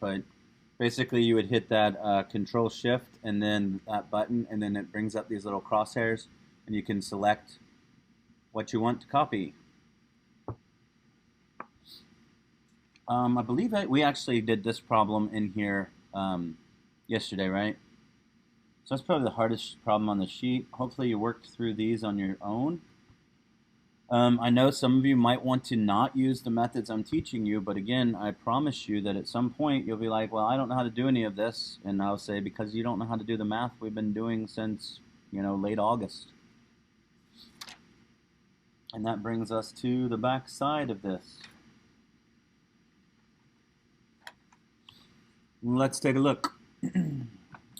but basically you would hit that Control Shift and then that button, and then it brings up these little crosshairs, and you can select what you want to copy. I believe we actually did this problem in here yesterday, right? So that's probably the hardest problem on the sheet. Hopefully you worked through these on your own. I know some of you might want to not use the methods I'm teaching you, but again, I promise you that at some point you'll be like, well, I don't know how to do any of this. And I'll say, because you don't know how to do the math we've been doing since, late August. And that brings us to the back side of this. Let's take a look.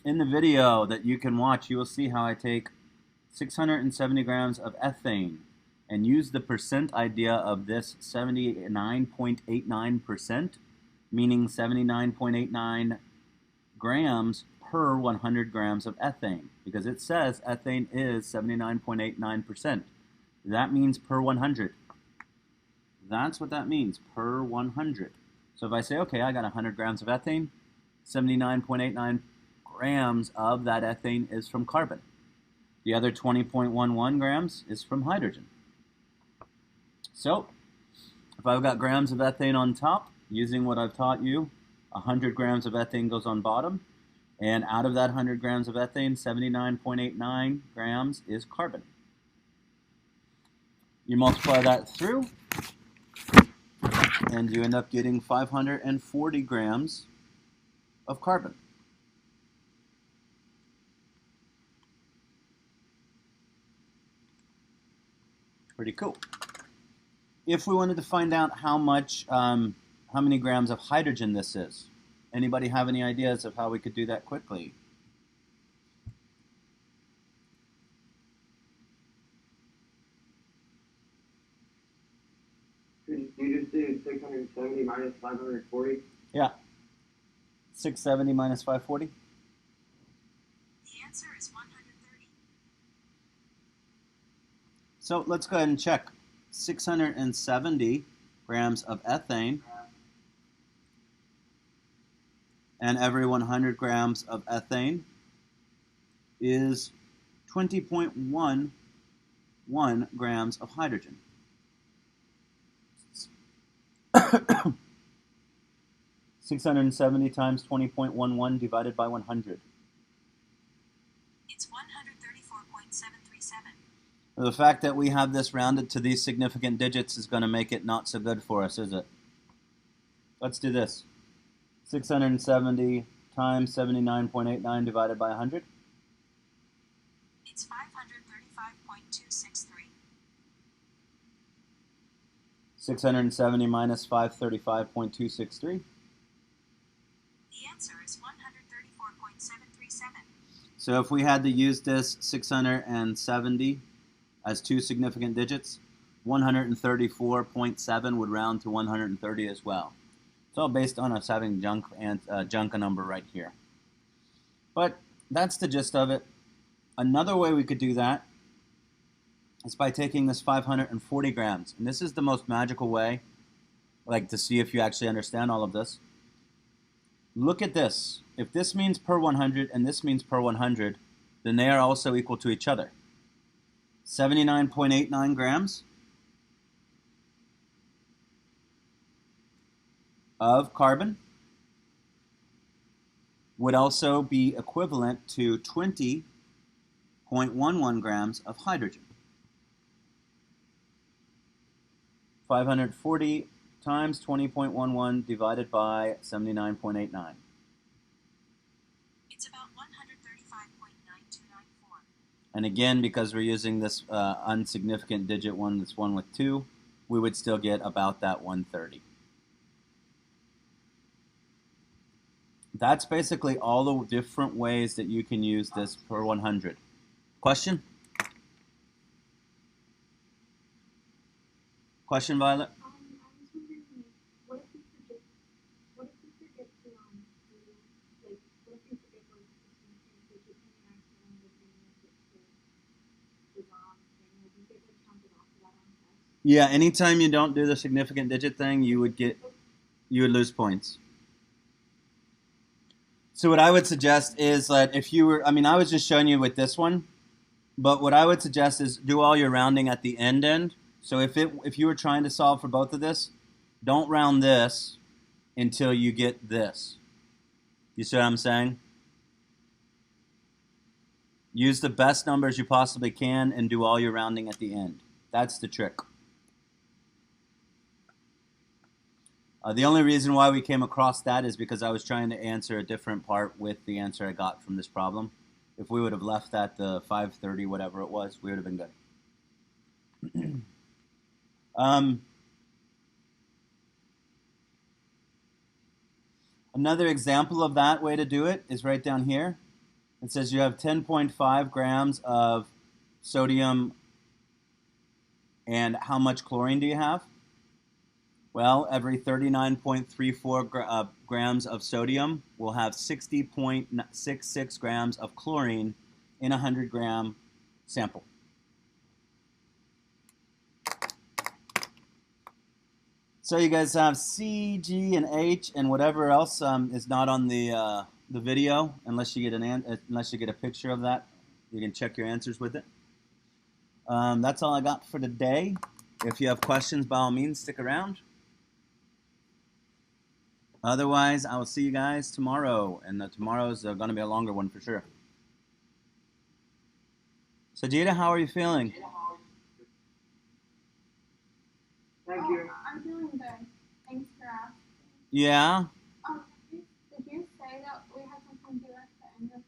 In the video that you can watch, you will see how I take 670 grams of ethane and use the percent idea of this 79.89%, meaning 79.89 grams per 100 grams of ethane, because it says ethane is 79.89%. That means per 100. That's what that means, per 100. So if I say, okay, I got 100 grams of ethane, 79.89 grams of that ethane is from carbon. The other 20.11 grams is from hydrogen. So, if I've got grams of ethane on top, using what I've taught you, 100 grams of ethane goes on bottom, and out of that 100 grams of ethane, 79.89 grams is carbon. You multiply that through, and you end up getting 540 grams of carbon. Pretty cool. If we wanted to find out how many grams of hydrogen this is, anybody have any ideas of how we could do that quickly? Could you just do 670 minus 540? Yeah. 670 minus 540? The answer is 130. So let's go ahead and check. 670 grams of ethane, and every 100 grams of ethane is 20.11 grams of hydrogen. 670 times 20.11 divided by 100. It's 134.737. The fact that we have this rounded to these significant digits is going to make it not so good for us, is it? Let's do this. 670 times 79.89 divided by 100. It's 535.263. 670 minus 535.263. The answer is 134.737. So if we had to use this 670 as two significant digits, 134.7 would round to 130 as well. It's all based on us having junk a number right here. But that's the gist of it. Another way we could do that is by taking this 540 grams. And this is the most magical way, like to see if you actually understand all of this. Look at this. If this means per 100 and this means per 100, then they are also equal to each other. 79.89 grams of carbon would also be equivalent to 20.11 grams of hydrogen. 540 times 20.11 divided by 79.89. It's about 135.9294. And again, because we're using this unsignificant digit one, this one with 2, we would still get about that 130. That's basically all the different ways that you can use this per 100. Question? Question, Violet? I was wondering, what if we forget to, what if we forget like, what if we forget the significant digit and we accidentally make it to the wrong thing? Like, you get counted off of that on test? Yeah, anytime you don't do the significant digit thing, you would lose points. So what I would suggest is that if you were, I mean, I was just showing you with this one, but what I would suggest is do all your rounding at the end. So if you were trying to solve for both of this, don't round this until you get this. You see what I'm saying? Use the best numbers you possibly can and do all your rounding at the end. That's the trick. The only reason why we came across that is because I was trying to answer a different part with the answer I got from this problem. If we would have left at the 530, whatever it was, we would have been good. Another example of that way to do it is right down here. It says you have 10.5 grams of sodium, and how much chlorine do you have? Well, every 39.34 grams of sodium will have 60.66 grams of chlorine in a 100-gram sample. So you guys have C, G, and H, and whatever else is not on the video, unless you get a picture of that. You can check your answers with it. That's all I got for today. If you have questions, by all means, stick around. Otherwise, I will see you guys tomorrow, and tomorrow's going to be a longer one for sure. Sajida, how are you feeling? Thank you. I'm feeling good. Thanks for asking. Yeah? Did you say that we have something due at the end of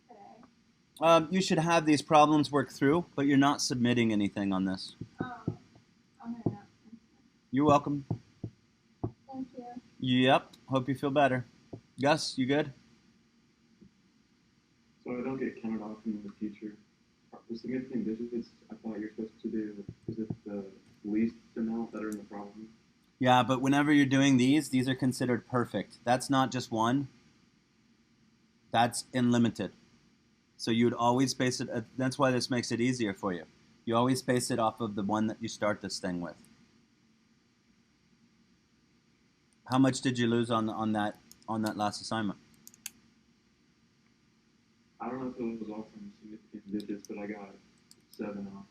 today? You should have these problems worked through, but you're not submitting anything on this. Oh, okay. You're welcome. Thank you. Yep. Hope you feel better. Gus, you good? So I don't get counted off in the future. The significant digits I thought you're supposed to do, is it the least amount that are in the problem? Yeah, but whenever you're doing these are considered perfect. That's not just one. That's unlimited. So you would always base it, that's why this makes it easier for you. You always base it off of the one that you start this thing with. How much did you lose on that last assignment? I don't know if it was all from significant digits, but I got 7 off.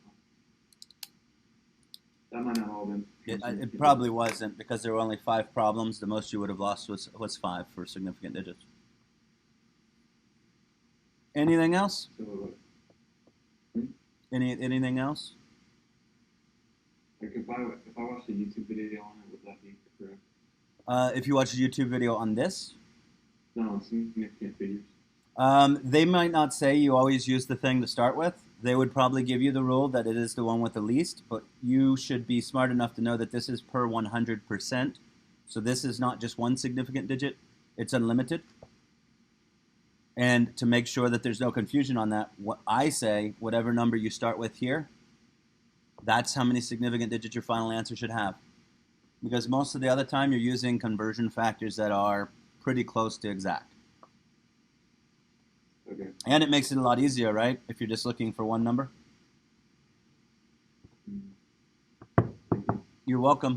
That might not all have been. It probably wasn't, because there were only 5 problems. The most you would have lost was 5 for significant digits. Anything else? So, Anything else? like if I watched a YouTube video on it, would that be correct? If you watch a YouTube video on this, No, on significant figures. they might not say you always use the thing to start with. They would probably give you the rule that it is the one with the least, but you should be smart enough to know that this is per 100%. So this is not just one significant digit, it's unlimited. And to make sure that there's no confusion on that, what I say, whatever number you start with here, that's how many significant digits your final answer should have. Because most of the other time you're using conversion factors that are pretty close to exact. Okay. And it makes it a lot easier, right? If you're just looking for one number. Thank you. You're welcome.